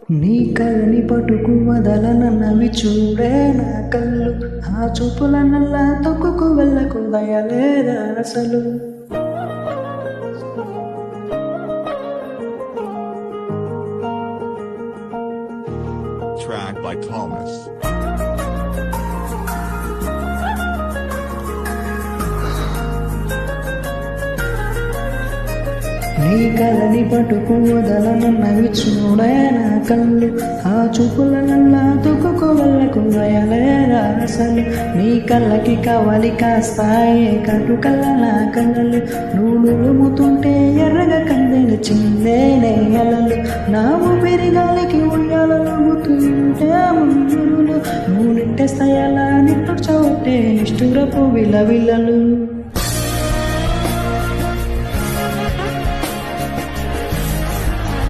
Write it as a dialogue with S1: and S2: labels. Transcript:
S1: నీ కళ్ళని పట్టుకు వదలనన్నవి చూడే నా కళ్ళు, ఆ చూపుల నల్లా తొక్కుకు వెళ్ళకు దయలేదా అసలు.
S2: Track by Thomas.
S1: నీ కళ్ళని పట్టుకు వదలనన్నవి చూడే నా కళ్ళు, ఆ చూపుల నల్లా తొక్కుకు వెళ్ళకు దయలేదా అసలు. నీ కళ్ళకి కవలి కాస్తాయే కటు కళ్ళ నా కళ్ళలు, నువ్వులుముతుంటే ఎర్రగా కందెలు చిందేనే అలలు. నా ఊపిరి గాలికి ఉయ్యాలలుగుతుంటే ముందులు, నువ్వు నిట్టేస్తాయలా నిట్టుడ్చవట్టే నిష్ఠురపు విలవిలలు.